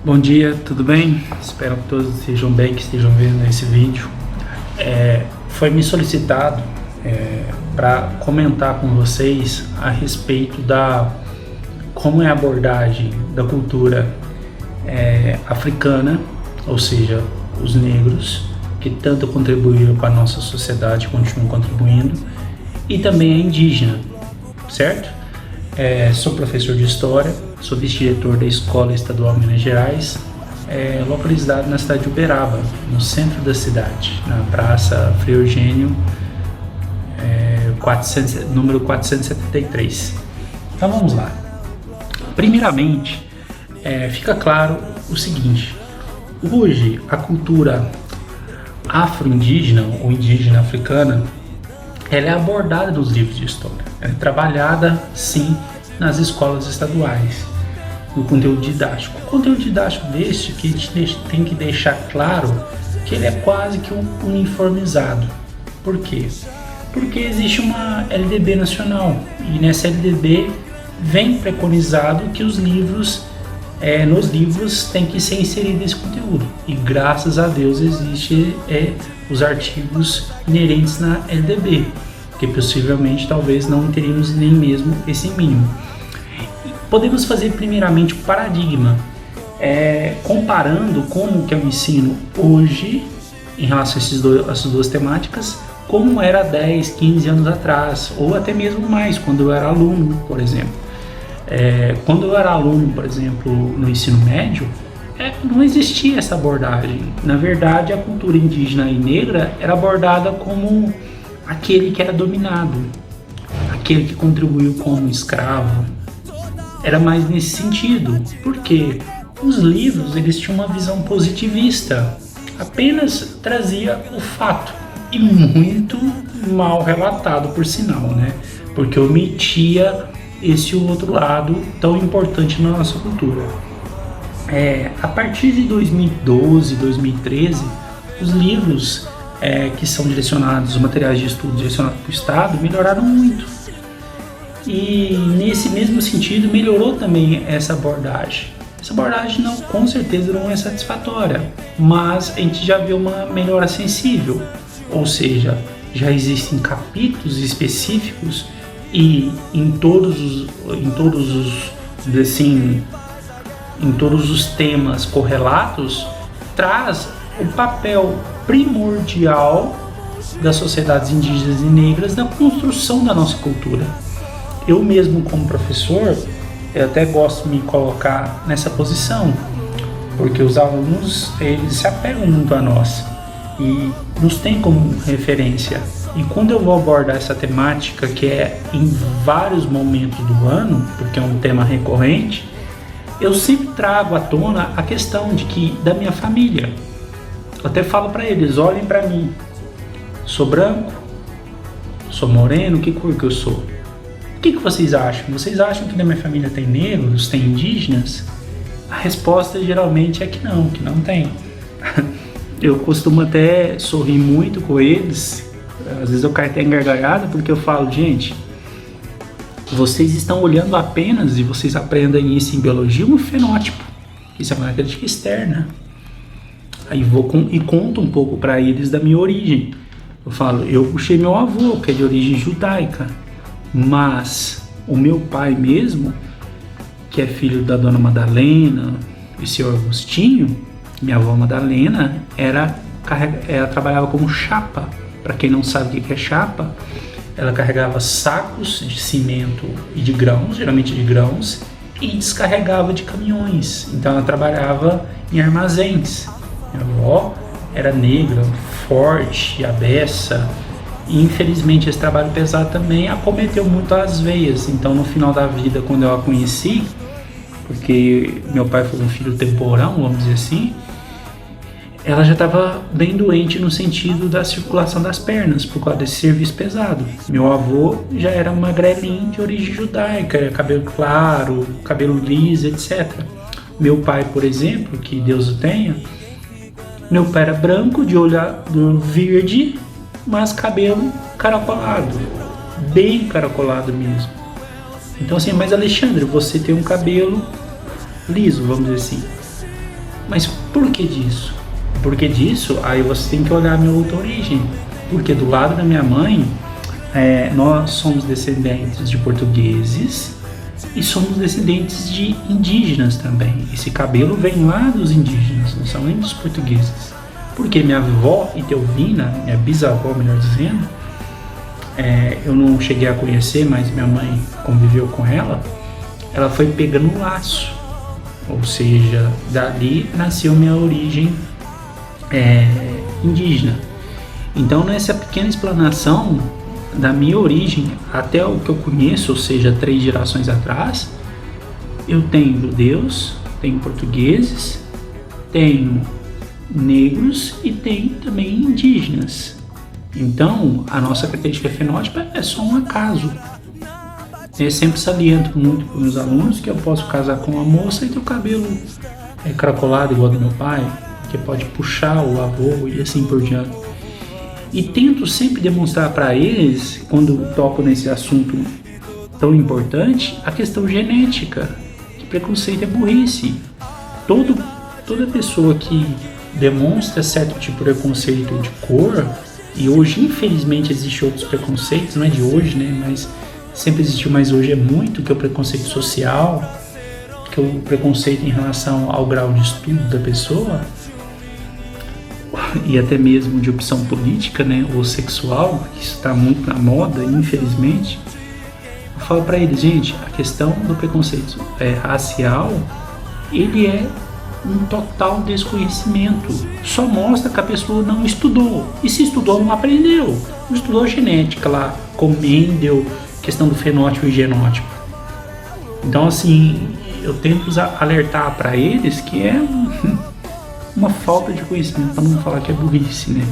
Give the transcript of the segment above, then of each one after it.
Bom dia, tudo bem? Espero que todos estejam bem, que estejam vendo esse vídeo. Foi me solicitado para comentar com vocês a respeito da como é a abordagem da cultura africana, ou seja, os negros, que tanto contribuíram para a nossa sociedade, continuam contribuindo, e também a indígena, certo? Sou professor de História, sou vice-diretor da Escola Estadual Minas Gerais, localizado na cidade de Uberaba, no centro da cidade, na Praça Frei Eugênio, número 473. Então vamos lá. Primeiramente, fica claro o seguinte: hoje a cultura afro-indígena ou indígena africana, ela é abordada nos livros de história, ela é trabalhada sim nas escolas estaduais, no conteúdo didático. O conteúdo didático deste que a gente tem que deixar claro que ele é quase que uniformizado. Por quê? Porque existe uma LDB nacional e nessa LDB vem preconizado que os livros, nos livros tem que ser inserido esse conteúdo, e graças a Deus existe os artigos inerentes na LDB, que possivelmente talvez não teríamos nem mesmo esse mínimo. Podemos fazer primeiramente o paradigma, comparando como que é o ensino hoje em relação a essas duas temáticas, como era 10, 15 anos atrás, ou até mesmo mais, quando eu era aluno, por exemplo. Quando eu era aluno, por exemplo, no ensino médio, não existia essa abordagem. Na verdade, a cultura indígena e negra era abordada como aquele que era dominado, aquele que contribuiu como escravo. Era mais nesse sentido, porque os livros eles tinham uma visão positivista, apenas trazia o fato, e muito mal relatado por sinal, né? Porque omitia esse outro lado tão importante na nossa cultura. A partir de 2012, 2013, os livros que são direcionados, os materiais de estudo direcionados para o Estado melhoraram muito. E nesse mesmo sentido melhorou também essa abordagem. Essa abordagem com certeza não é satisfatória, mas a gente já vê uma melhora sensível, ou seja, já existem capítulos específicos e em todos os temas correlatos traz o papel primordial das sociedades indígenas e negras na construção da nossa cultura. Eu mesmo, como professor, eu até gosto de me colocar nessa posição, porque os alunos eles se apegam muito a nós e nos têm como referência. E quando eu vou abordar essa temática, que é em vários momentos do ano, porque é um tema recorrente, eu sempre trago à tona a questão da minha família. Eu até falo para eles: olhem para mim, sou branco, sou moreno, que cor que eu sou? O que vocês acham? Vocês acham que na minha família tem negros, tem indígenas? A resposta geralmente é que não tem. Eu costumo até sorrir muito com eles, às vezes eu caio até engargalhado, porque eu falo: gente, vocês estão olhando apenas, e vocês aprendem isso em biologia, um fenótipo. Isso é uma característica externa. Aí vou e conto um pouco para eles da minha origem. Eu falo: eu puxei meu avô, que é de origem judaica, mas o meu pai mesmo, que é filho da dona Madalena e seu Agostinho, minha avó Madalena, ela trabalhava como chapa. Para quem não sabe o que é chapa, ela carregava sacos de cimento e de grãos, geralmente de grãos, e descarregava de caminhões. Então ela trabalhava em armazéns. Minha avó era negra, forte, abessa, e infelizmente esse trabalho pesado também acometeu muito as veias. Então no final da vida, quando eu a conheci, porque meu pai foi um filho temporão, vamos dizer assim, ela já estava bem doente no sentido da circulação das pernas, por causa desse serviço pesado. Meu avô já era magrelinho, de origem judaica, cabelo claro, cabelo liso, etc. Meu pai, por exemplo, que Deus o tenha, meu pai era branco, de olho verde, mas cabelo caracolado, bem caracolado mesmo. Então assim, mas Alexandre, você tem um cabelo liso, vamos dizer assim. Mas por que disso? Por que disso? Aí você tem que olhar a minha outra origem. Porque do lado da minha mãe, nós somos descendentes de portugueses e somos descendentes de indígenas também. Esse cabelo vem lá dos indígenas, não são nem dos portugueses. Porque minha avó Itelvina, minha bisavó, melhor dizendo, eu não cheguei a conhecer, mas minha mãe conviveu com ela, ela foi pegando um laço. Ou seja, dali nasceu minha origem indígena. Então, nessa pequena explanação da minha origem até o que eu conheço, ou seja, 3 gerações atrás, eu tenho judeus, tenho portugueses, tenho negros e tenho também indígenas. Então, a nossa característica fenótipa é só um acaso. Eu sempre saliento muito para os meus alunos que eu posso casar com uma moça e ter o cabelo cracolado igual do meu pai, que pode puxar o avô e assim por diante. E tento sempre demonstrar para eles, quando toco nesse assunto tão importante, a questão genética, que preconceito é burrice. Toda pessoa que demonstra certo tipo de preconceito de cor, e hoje infelizmente existem outros preconceitos, não é de hoje, né, mas sempre existiu, mas hoje é muito, que é o preconceito social, que é o preconceito em relação ao grau de estudo da pessoa, e até mesmo de opção política, né, ou sexual, isso está muito na moda, infelizmente. Eu falo para eles, gente, a questão do preconceito racial, ele é um total desconhecimento. Só mostra que a pessoa não estudou. E se estudou, não aprendeu. Não estudou genética lá, com Mendel, questão do fenótipo e genótipo. Então, assim, eu tento alertar para eles que é uma falta de conhecimento, para não falar que é burrice, né?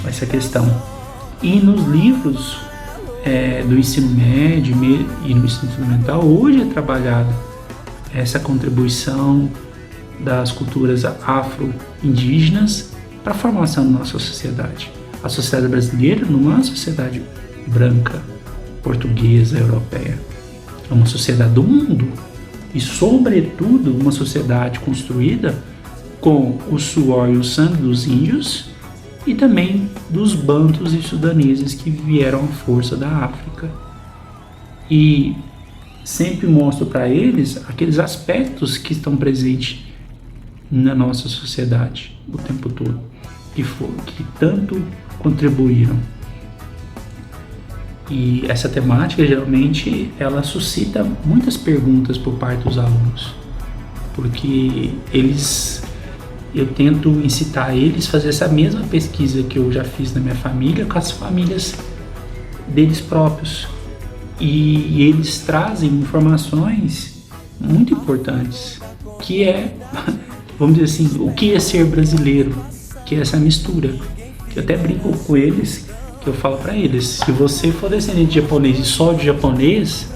Essa questão. E nos livros do ensino médio e no ensino fundamental, hoje é trabalhada essa contribuição das culturas afro-indígenas para a formação da nossa sociedade. A sociedade brasileira não é uma sociedade branca, portuguesa, europeia. É uma sociedade do mundo e, sobretudo, uma sociedade construída com o suor e o sangue dos índios e também dos bantus e sudaneses que vieram à força da África. E sempre mostro para eles aqueles aspectos que estão presentes na nossa sociedade o tempo todo, que tanto contribuíram. E essa temática, geralmente, ela suscita muitas perguntas por parte dos alunos, porque eu tento incitar eles a fazer essa mesma pesquisa que eu já fiz na minha família com as famílias deles próprios. E eles trazem informações muito importantes, que vamos dizer assim, o que é ser brasileiro, que é essa mistura. Eu até brinco com eles, que eu falo para eles, se você for descendente de japonês e só de japonês,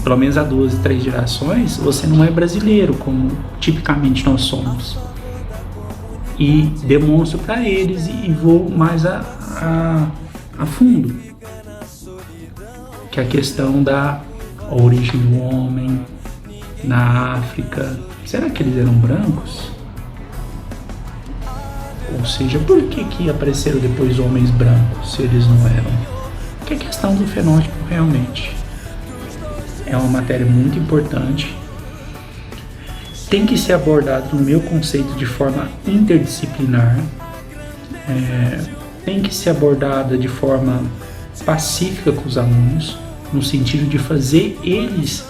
pelo menos há 2, 3 gerações, você não é brasileiro, como tipicamente nós somos. E demonstro para eles e vou mais a fundo, que é a questão da origem do homem na África. Será que eles eram brancos? Ou seja, por que apareceram depois homens brancos se eles não eram? Que é a questão do fenótipo realmente. É uma matéria muito importante. Tem que ser abordado no meu conceito de forma interdisciplinar. Tem que ser abordada de forma pacífica com os alunos, no sentido de fazer eles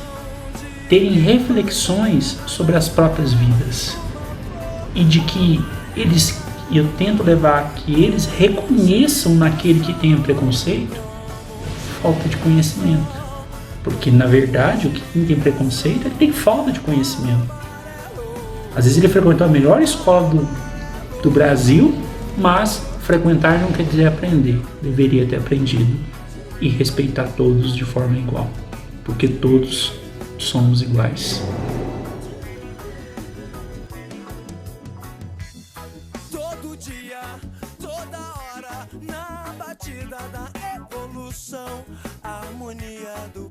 terem reflexões sobre as próprias vidas. E de que eu tento levar que eles reconheçam naquele que tem preconceito falta de conhecimento. Porque, na verdade, o que tem preconceito é que tem falta de conhecimento. Às vezes ele frequentou a melhor escola do Brasil, mas frequentar não quer dizer aprender. Deveria ter aprendido e respeitar todos de forma igual, porque todos somos iguais. Todo dia, toda hora, na batida da evolução, a harmonia do